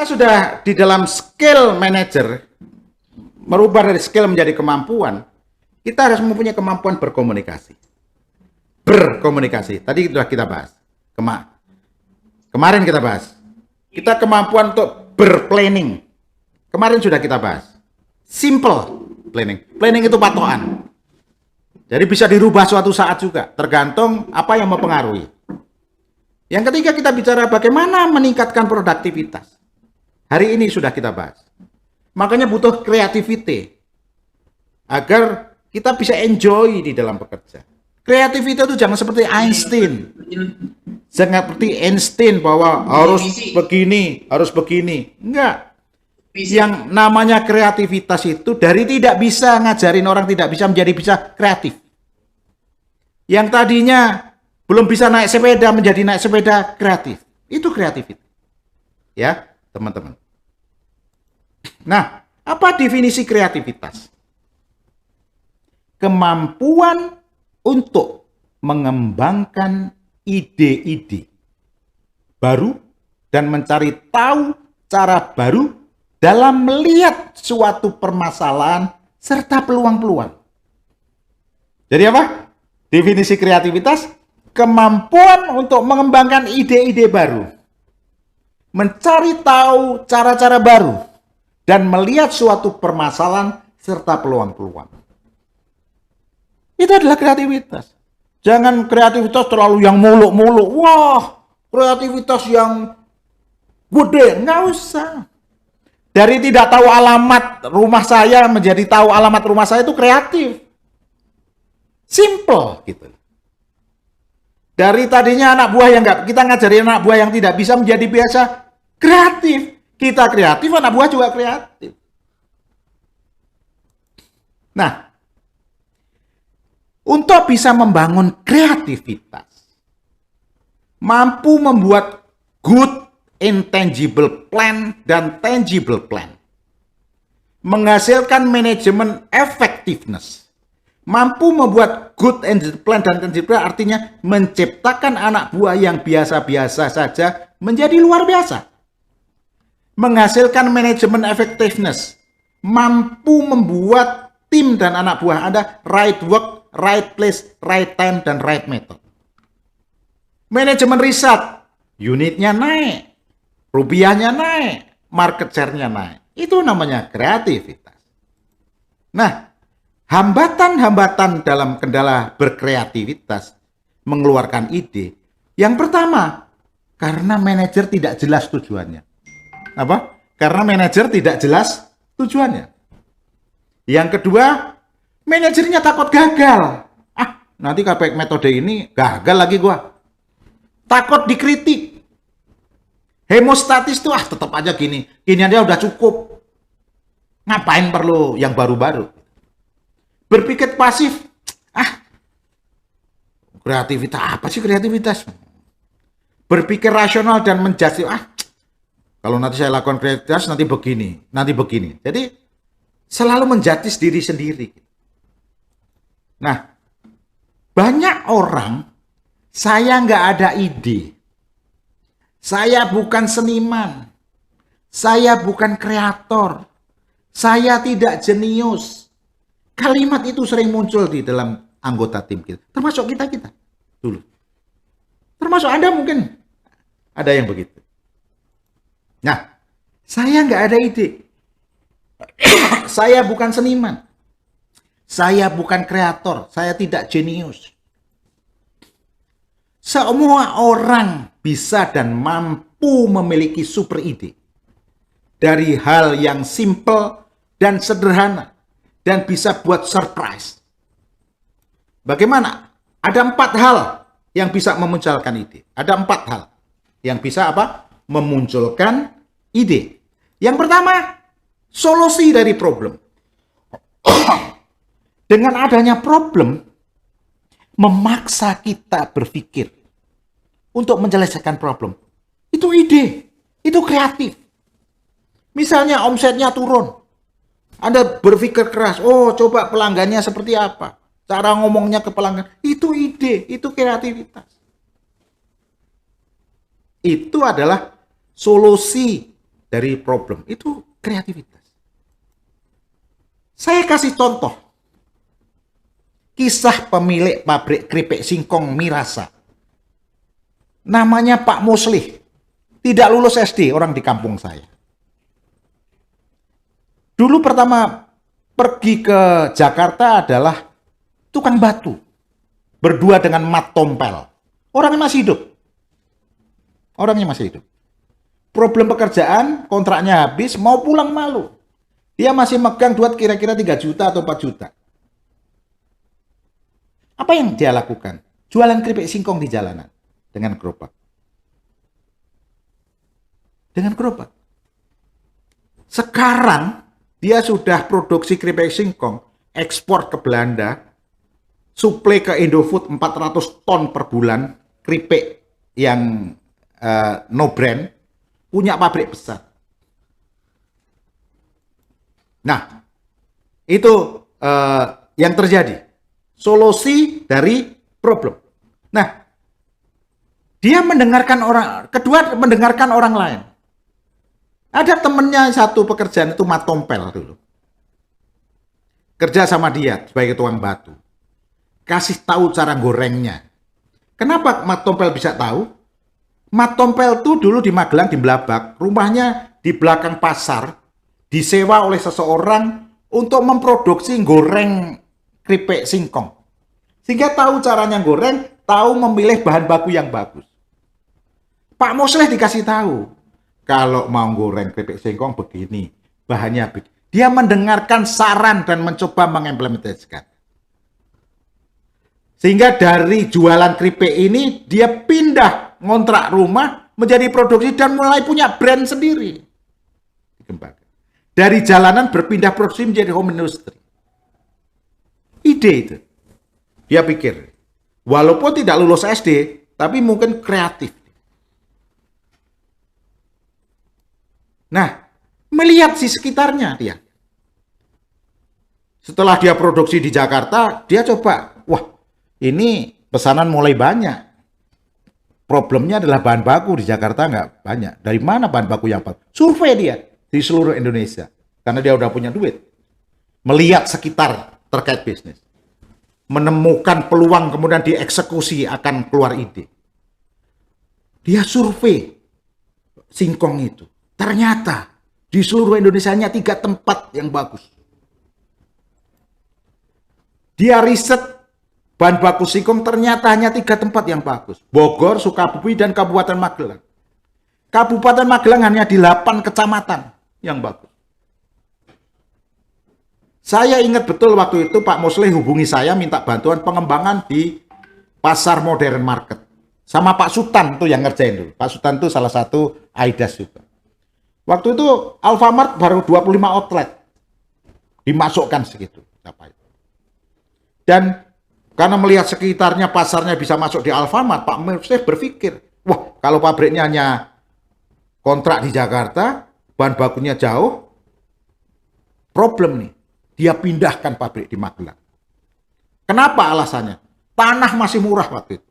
kita sudah di dalam skill manager, merubah dari skill menjadi kemampuan, kita harus mempunyai kemampuan berkomunikasi. Berkomunikasi, tadi sudah kita bahas. Kemarin kita bahas. Kita kemampuan untuk berplanning. Kemarin sudah kita bahas. Simple planning. Planning itu patokan. Jadi bisa dirubah suatu saat juga, tergantung apa yang mempengaruhi. Yang ketiga kita bicara bagaimana meningkatkan produktivitas. Hari ini sudah kita bahas. Makanya butuh creativity agar kita bisa enjoy di dalam bekerja. Creativity itu jangan seperti Einstein. Jangan seperti Einstein bahwa harus begini, harus begini. Enggak. Yang namanya kreativitas itu dari tidak bisa ngajarin orang tidak bisa menjadi bisa kreatif. Yang tadinya belum bisa naik sepeda menjadi naik sepeda kreatif. Itu kreativitas. Ya, teman-teman. Nah, apa definisi kreativitas? Kemampuan untuk mengembangkan ide-ide baru dan mencari tahu cara baru dalam melihat suatu permasalahan serta peluang-peluang. Jadi apa? Definisi kreativitas, kemampuan untuk mengembangkan ide-ide baru, mencari tahu cara-cara baru, dan melihat suatu permasalahan serta peluang-peluang. Itu adalah kreativitas. Jangan kreativitas terlalu yang muluk-muluk. Wah, kreativitas yang gede. Nggak usah. Dari tidak tahu alamat rumah saya menjadi tahu alamat rumah saya itu kreatif. Simple gitu. Dari tadinya anak buah yang nggak, kita ngajarin anak buah yang tidak bisa menjadi biasa kreatif. Kita kreatif, anak buah juga kreatif. Nah, untuk bisa membangun kreativitas, mampu membuat good intangible plan dan tangible plan, menghasilkan manajemen effectiveness, mampu membuat good intangible plan dan tangible plan artinya menciptakan anak buah yang biasa-biasa saja menjadi luar biasa, menghasilkan manajemen effectiveness, mampu membuat tim dan anak buah Anda right work, right place, right time, dan right method. Manajemen riset, unitnya naik, rupiahnya naik, market share-nya naik. Itu namanya kreativitas. Nah, hambatan-hambatan dalam kendala berkreativitas, mengeluarkan ide. Yang pertama, karena manajer tidak jelas tujuannya. Apa? Karena manajer tidak jelas tujuannya. Yang kedua, manajernya takut gagal. Nanti pakai metode ini gagal lagi gua. Takut dikritik. Hemostatis tuh tetap aja gini. Gini aja udah cukup. Ngapain perlu yang baru-baru? Berpikir pasif. Kreativitas apa sih kreativitas? Berpikir rasional dan menjudge. Kalau nanti saya lakukan kreativitas nanti begini, nanti begini. Jadi selalu menjudge diri sendiri. Nah, banyak orang, saya nggak ada ide. Saya bukan seniman. Saya bukan kreator. Saya tidak jenius. Kalimat itu sering muncul di dalam anggota tim kita. Termasuk kita dulu. Termasuk Anda mungkin ada yang begitu. Nah, saya nggak ada ide. Saya bukan seniman. Saya bukan kreator. Saya tidak jenius. Semua orang bisa dan mampu memiliki super ide. Dari hal yang simple dan sederhana. Dan bisa buat surprise. Bagaimana? Ada 4 hal yang bisa memunculkan ide. Ada 4 hal yang bisa apa? Memunculkan ide. Yang pertama, solusi dari problem. Dengan adanya problem, memaksa kita berpikir untuk menyelesaikan problem. Itu ide, itu kreatif. Misalnya omsetnya turun. Anda berpikir keras, coba pelanggannya seperti apa? Cara ngomongnya ke pelanggan. Itu ide, itu kreativitas. Itu adalah solusi dari problem. Itu kreativitas. Saya kasih contoh. Kisah pemilik pabrik keripik singkong Mirasa. Namanya Pak Muslih. Tidak lulus SD, orang di kampung saya. Dulu pertama pergi ke Jakarta adalah tukang batu. Berdua dengan Mat Tompel. Orangnya masih hidup. Orangnya masih hidup. Problem pekerjaan, kontraknya habis, mau pulang malu. Dia masih megang duit kira-kira 3 juta atau 4 juta. Apa yang dia lakukan? Jualan keripik singkong di jalanan. Dengan gerobak. Dengan gerobak. Sekarang, dia sudah produksi keripik singkong, ekspor ke Belanda, suplai ke Indofood 400 ton per bulan, keripik yang no brand, punya pabrik besar. Nah, itu yang terjadi. Solusi dari problem. Nah, dia mendengarkan orang lain. Ada temennya satu pekerjaan itu Mat Tompel dulu. Kerja sama dia sebagai tukang batu. Kasih tahu cara gorengnya. Kenapa Mat Tompel bisa tahu? Mat Tompel tuh dulu di Magelang, di Blabak, rumahnya di belakang pasar, disewa oleh seseorang untuk memproduksi goreng keripik singkong. Sehingga tahu caranya goreng, tahu memilih bahan baku yang bagus. Pak Muslih dikasih tahu, kalau mau goreng keripik singkong begini, bahannya begini. Dia mendengarkan saran dan mencoba mengimplementasikan. Sehingga dari jualan keripik ini, dia pindah ngontrak rumah, menjadi produksi dan mulai punya brand sendiri. Dari jalanan berpindah produksi menjadi home industry. Ide itu. Dia pikir, walaupun tidak lulus SD, tapi mungkin kreatif. Nah, melihat si sekitarnya dia. Setelah dia produksi di Jakarta, dia coba, wah ini pesanan mulai banyak. Problemnya adalah bahan baku di Jakarta nggak banyak. Dari mana bahan baku yang bagus? Survei dia di seluruh Indonesia. Karena dia udah punya duit. Melihat sekitar terkait bisnis. Menemukan peluang kemudian dieksekusi akan keluar ide. Dia survei singkong itu. Ternyata di seluruh Indonesia hanya 3 tempat yang bagus. Dia riset bahan baku singkong ternyata hanya 3 tempat yang bagus. Bogor, Sukabumi, dan Kabupaten Magelang. Kabupaten Magelang hanya di 8 kecamatan yang bagus. Saya ingat betul waktu itu Pak Muslih hubungi saya minta bantuan pengembangan di Pasar Modern Market. Sama Pak Sutan tuh yang ngerjain dulu. Pak Sutan tuh salah satu AIDAS juga. Waktu itu Alfamart baru 25 outlet. Dimasukkan segitu. Dan karena melihat sekitarnya pasarnya bisa masuk di Alfamart, Pak Muslih berpikir, wah kalau pabriknya hanya kontrak di Jakarta, bahan bakunya jauh, problem nih. Dia pindahkan pabrik di Magelang. Kenapa alasannya? Tanah masih murah waktu itu.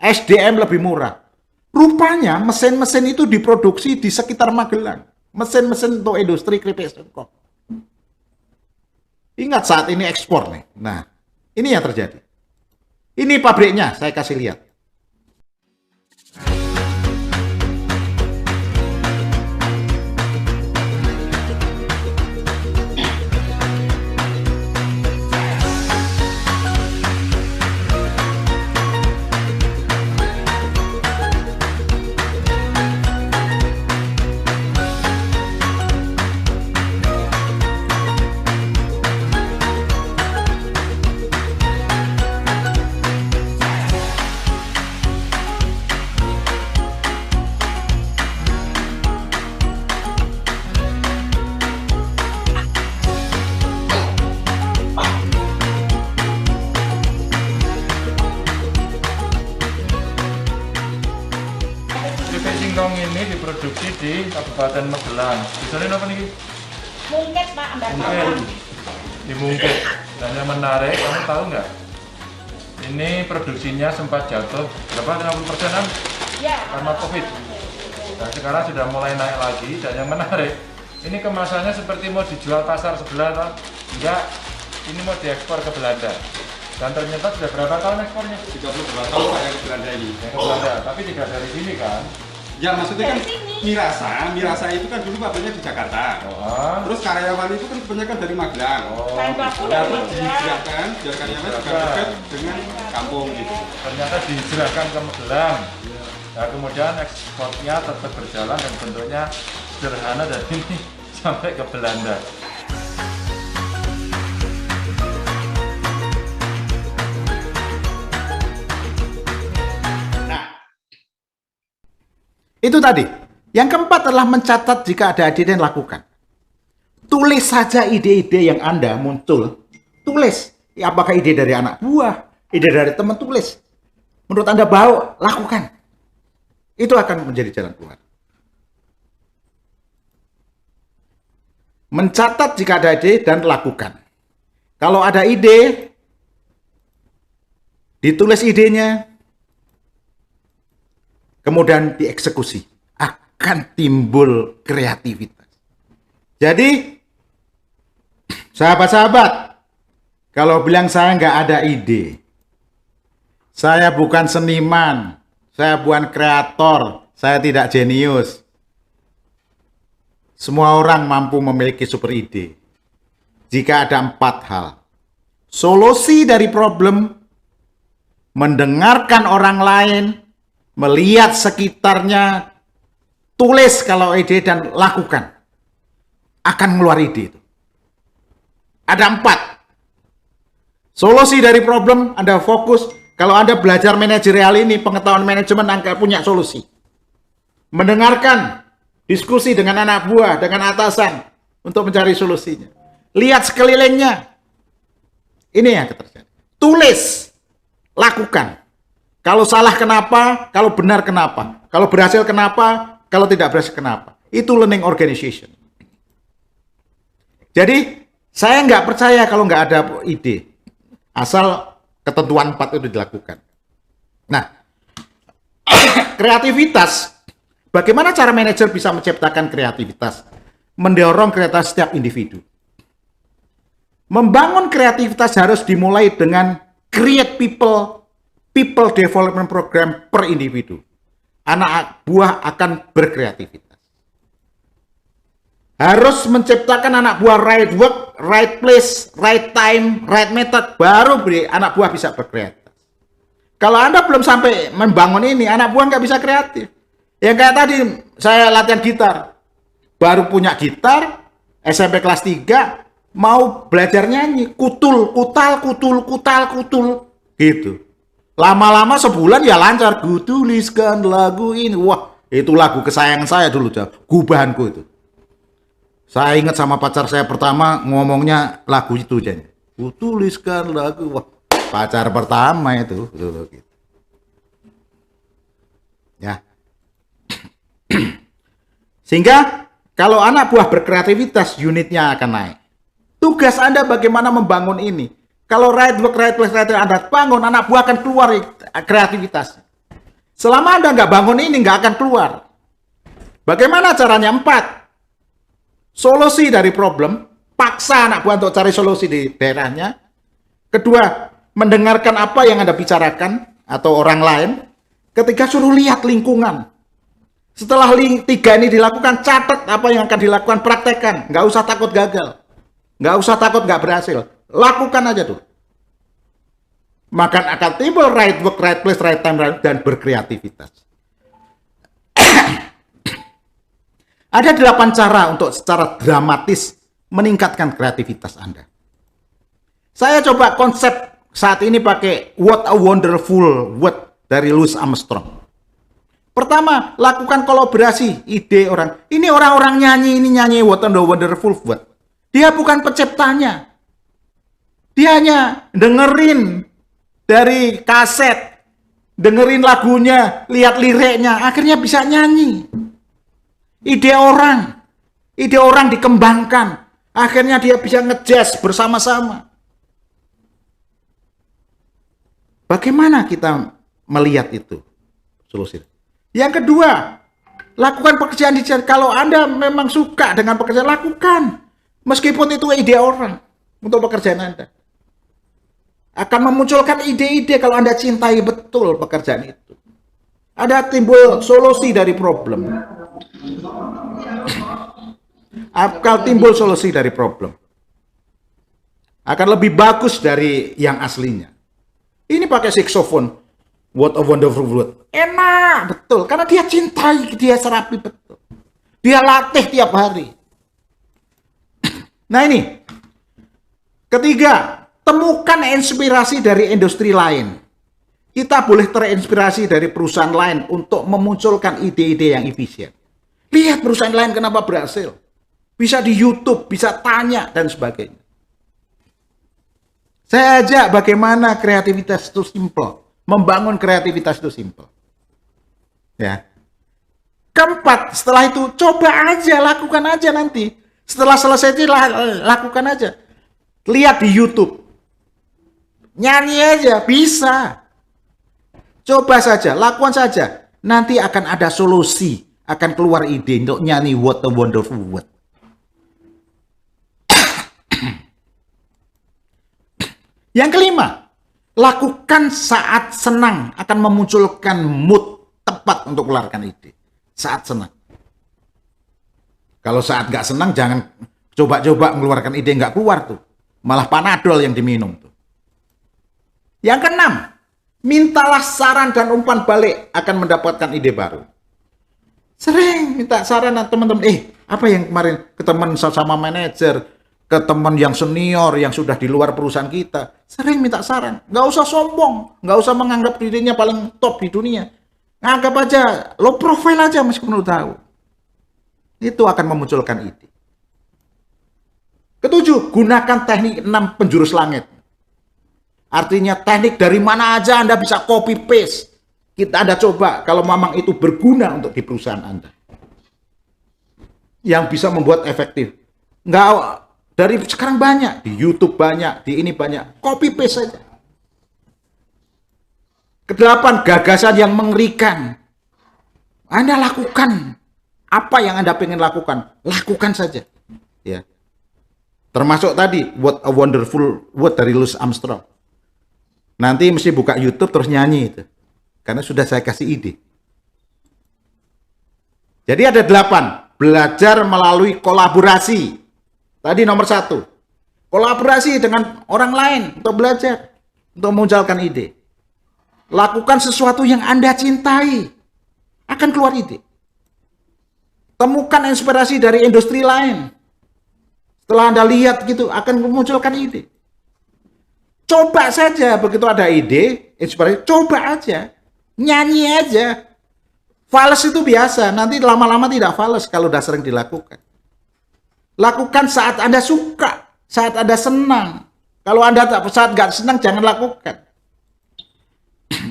SDM lebih murah. Rupanya mesin-mesin itu diproduksi di sekitar Magelang. Mesin-mesin untuk industri keripik singkong. Ingat saat ini ekspor nih. Nah, ini yang terjadi. Ini pabriknya, saya kasih lihat. Keripik singkong ini diproduksi di Kabupaten Magelang. Misalnya apa nih? Mungkit Pak, Mungkit. Di Mungkit. Dan yang menarik, kamu tahu nggak? Ini produksinya sempat jatuh berapa? 60%-an? Ya. Karena COVID. Nah, sekarang sudah mulai naik lagi dan yang menarik, ini kemasannya seperti mau dijual pasar sebelah, toh? Enggak, ini mau diekspor ke Belanda. Dan ternyata sudah berapa tahun ekspornya? 32 tahun Pak yang ke Belanda ini. Yang ke Belanda, tapi tidak dari sini kan? Ya maksudnya kan Mirasa itu kan dulu pabriknya di Jakarta. Oh, Terus karyawan itu kan kebanyakan dari Magelang. Bahan baku Ya, dari terus Magelang. dihijrahkan, biar karyawan juga dekat dengan kampung gitu. ternyata dihijrahkan ke Magelang. Nah, kemudian ekspornya tetap berjalan dan bentuknya sederhana dan ini sampai ke Belanda. Itu tadi. Yang keempat adalah mencatat jika ada ide dan lakukan. Tulis saja ide-ide yang Anda muncul. Tulis. Ya, apakah ide dari anak buah, ide dari teman, tulis. Menurut Anda bau, lakukan. Itu akan menjadi jalan keluar. Mencatat jika ada ide dan lakukan. Kalau ada ide, ditulis idenya, kemudian dieksekusi. Akan timbul kreativitas. Jadi, sahabat-sahabat, kalau bilang saya nggak ada ide, saya bukan seniman, saya bukan kreator, saya tidak jenius. Semua orang mampu memiliki super ide. Jika ada 4 hal. Solusi dari problem, mendengarkan orang lain, melihat sekitarnya, tulis kalau ide dan lakukan. Akan keluar ide itu. Ada 4. Solusi dari problem, Anda fokus. Kalau Anda belajar manajerial ini, pengetahuan manajemen, Anda punya solusi. Mendengarkan, diskusi dengan anak buah, dengan atasan, untuk mencari solusinya. Lihat sekelilingnya. Ini yang terjadi. Tulis, lakukan. Kalau salah kenapa, kalau benar kenapa, kalau berhasil kenapa, kalau tidak berhasil kenapa. Itu learning organization. Jadi, saya nggak percaya kalau nggak ada ide. Asal ketentuan 4 itu dilakukan. Nah, kreativitas. Bagaimana cara manajer bisa menciptakan kreativitas? Mendorong kreativitas setiap individu. Membangun kreativitas harus dimulai dengan create people development program per individu. Anak buah akan berkreativitas. Harus menciptakan anak buah right work, right place, right time, right method, baru anak buah bisa berkreativitas. Kalau Anda belum sampai membangun ini, anak buah nggak bisa kreatif. Yang kayak tadi, saya latihan gitar. Baru punya gitar, SMP kelas 3, mau belajar nyanyi, kutul, kutul, gitu. Lama-lama sebulan ya lancar, ku tuliskan lagu ini. Wah, itu lagu kesayangan saya dulu, gubahanku itu. Saya ingat sama pacar saya pertama ngomongnya lagu itu aja. Ku tuliskan lagu, wah, pacar pertama itu. Gitu. Ya. Sehingga kalau anak buah berkreativitas, unitnya akan naik. Tugas Anda bagaimana membangun ini. Kalau right work, right place, right time Anda bangun, anak buah akan keluar kreativitas. Selama Anda nggak bangun ini, nggak akan keluar. Bagaimana caranya? 4. Solusi dari problem, paksa anak buah untuk cari solusi di daerahnya. Kedua, mendengarkan apa yang Anda bicarakan atau orang lain. Ketiga, suruh lihat lingkungan. Setelah 3 ini dilakukan, catat apa yang akan dilakukan, praktekkan. Nggak usah takut gagal. Nggak usah takut nggak berhasil. Lakukan aja tuh. Maka akan timbul right work, right place, right time, dan berkreativitas. Ada 8 cara untuk secara dramatis meningkatkan kreativitas Anda. Saya coba konsep saat ini pakai What a Wonderful World dari Louis Armstrong. Pertama, lakukan kolaborasi ide orang. Ini orang-orang nyanyi, ini nyanyi What a Wonderful World. Dia bukan penciptanya. Dia hanya dengerin dari kaset, dengerin lagunya, lihat liriknya, akhirnya bisa nyanyi. Ide orang dikembangkan, akhirnya dia bisa ngejazz bersama-sama. Bagaimana kita melihat itu? Solusi. Yang kedua, Lakukan pekerjaan digital. Kalau Anda memang suka dengan pekerjaan, lakukan. Meskipun itu ide orang untuk pekerjaan Anda. Akan memunculkan ide-ide kalau Anda cintai betul pekerjaan itu. Ada timbul solusi dari problem. Akan timbul solusi dari problem. Akan lebih bagus dari yang aslinya. Ini pakai saxophone. What a wonderful world. Enak, betul. Karena dia cintai, dia serapi betul. Dia latih tiap hari. Nah ini. Ketiga, temukan inspirasi dari industri lain. Kita boleh terinspirasi dari perusahaan lain untuk memunculkan ide-ide yang efisien. Lihat perusahaan lain kenapa berhasil. Bisa di YouTube, bisa tanya, dan sebagainya. Saya ajak bagaimana kreativitas itu simple. Membangun kreativitas itu simple. Ya. Keempat, setelah itu coba aja, lakukan aja nanti. Setelah selesai itu lakukan aja. Lihat di YouTube. Nyanyi aja, bisa. Coba saja, lakukan saja. Nanti akan ada solusi, akan keluar ide untuk nyanyi What a Wonderful World. Yang kelima, lakukan saat senang akan memunculkan mood tepat untuk mengeluarkan ide. Saat senang. Kalau saat nggak senang, jangan coba-coba mengeluarkan ide nggak keluar tuh. Malah Panadol yang diminum tuh. Yang keenam, mintalah saran dan umpan balik akan mendapatkan ide baru. Sering minta saran teman-teman. Apa yang kemarin ke teman sama manajer, ke teman yang senior yang sudah di luar perusahaan kita, sering minta saran. Nggak usah sombong, nggak usah menganggap dirinya paling top di dunia. Anggap aja low profile aja meskipun udah tahu. Itu akan memunculkan ide. Ketujuh, gunakan teknik 6 penjurus langit. Artinya teknik dari mana aja Anda bisa copy paste. Anda coba kalau memang itu berguna untuk di perusahaan Anda. Yang bisa membuat efektif. Nggak, dari sekarang banyak, di YouTube banyak, di ini banyak, copy paste saja. Kedelapan, gagasan yang mengerikan. Anda lakukan apa yang Anda pengen lakukan, lakukan saja. Ya. Termasuk tadi What a Wonderful World dari Louis Armstrong. Nanti mesti buka YouTube terus nyanyi itu, karena sudah saya kasih ide. Jadi ada 8, belajar melalui kolaborasi. Tadi nomor 1, kolaborasi dengan orang lain untuk belajar, untuk memunculkan ide. Lakukan sesuatu yang Anda cintai, akan keluar ide. Temukan inspirasi dari industri lain. Setelah Anda lihat gitu, akan memunculkan ide. Coba saja, begitu ada ide, inspirasi, coba aja. Nyanyi aja. Fales itu biasa, nanti lama-lama tidak fales kalau sudah sering dilakukan. Lakukan saat Anda suka, saat Anda senang. Kalau Anda saat nggak senang, jangan lakukan.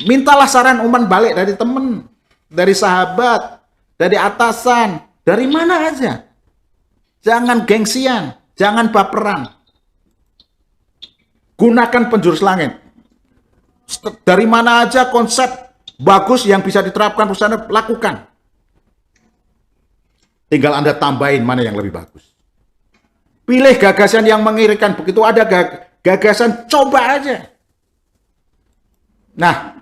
Mintalah saran umpan balik dari teman, dari sahabat, dari atasan, dari mana aja. Jangan gengsian, jangan baperan. Gunakan penjurus langit. Dari mana aja konsep bagus yang bisa diterapkan perusahaan, lakukan. Tinggal Anda tambahin mana yang lebih bagus. Pilih gagasan yang mengirikan. Begitu ada gagasan, coba aja. Nah,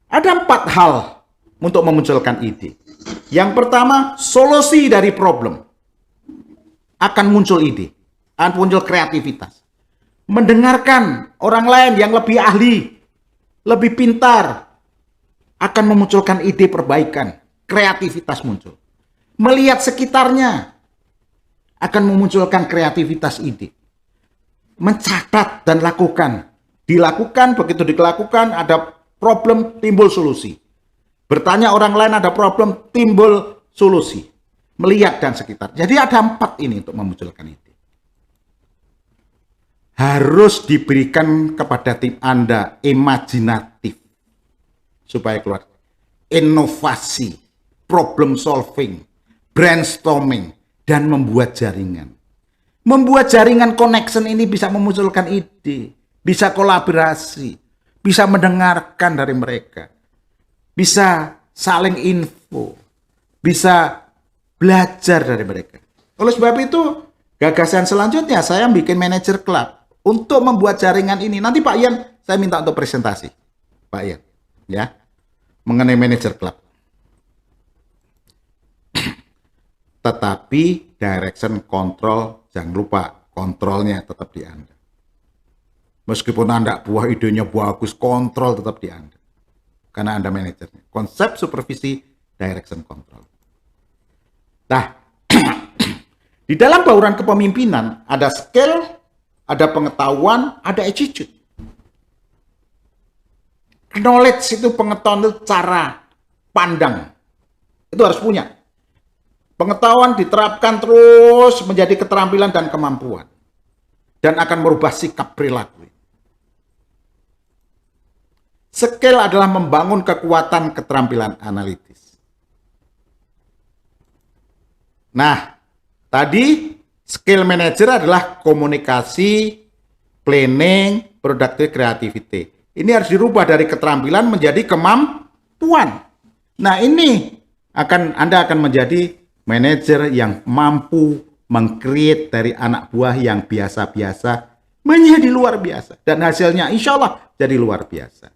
ada 4 hal untuk memunculkan ide. Yang pertama, solusi dari problem. Akan muncul ide. Akan muncul kreativitas. Mendengarkan orang lain yang lebih ahli, lebih pintar, akan memunculkan ide perbaikan. Kreativitas muncul. Melihat sekitarnya, akan memunculkan kreativitas ide. Mencatat dan lakukan. Dilakukan, begitu dilakukan, ada problem, timbul solusi. Bertanya orang lain ada problem, timbul solusi. Melihat dan sekitar. Jadi ada 4 ini untuk memunculkan ide. Harus diberikan kepada tim Anda imajinatif. Supaya keluar. Inovasi, problem solving, brainstorming, dan membuat jaringan. Membuat jaringan connection ini bisa memunculkan ide. Bisa kolaborasi, bisa mendengarkan dari mereka, bisa saling info, bisa belajar dari mereka. Oleh sebab itu, gagasan selanjutnya saya bikin manajer klub untuk membuat jaringan ini. Nanti Pak Ian saya minta untuk presentasi. Pak Ian, ya. Mengenai manajer klub. Tetapi direction control, jangan lupa kontrolnya tetap di Anda. Meskipun Anda buah idenya bagus, kontrol tetap di Anda. Karena Anda manajernya. Konsep supervisi, direction control. Nah, di dalam bauran kepemimpinan ada skill, ada pengetahuan, ada attitude. Knowledge itu pengetahuan, itu cara pandang. Itu harus punya. Pengetahuan diterapkan terus menjadi keterampilan dan kemampuan. Dan akan merubah sikap perilaku. Skill adalah membangun kekuatan keterampilan analitis. Nah, tadi skill manager adalah komunikasi, planning, productive creativity. Ini harus dirubah dari keterampilan menjadi kemampuan. Nah, ini Anda akan menjadi manajer yang mampu meng-create dari anak buah yang biasa-biasa menjadi luar biasa. Dan hasilnya insya Allah jadi luar biasa.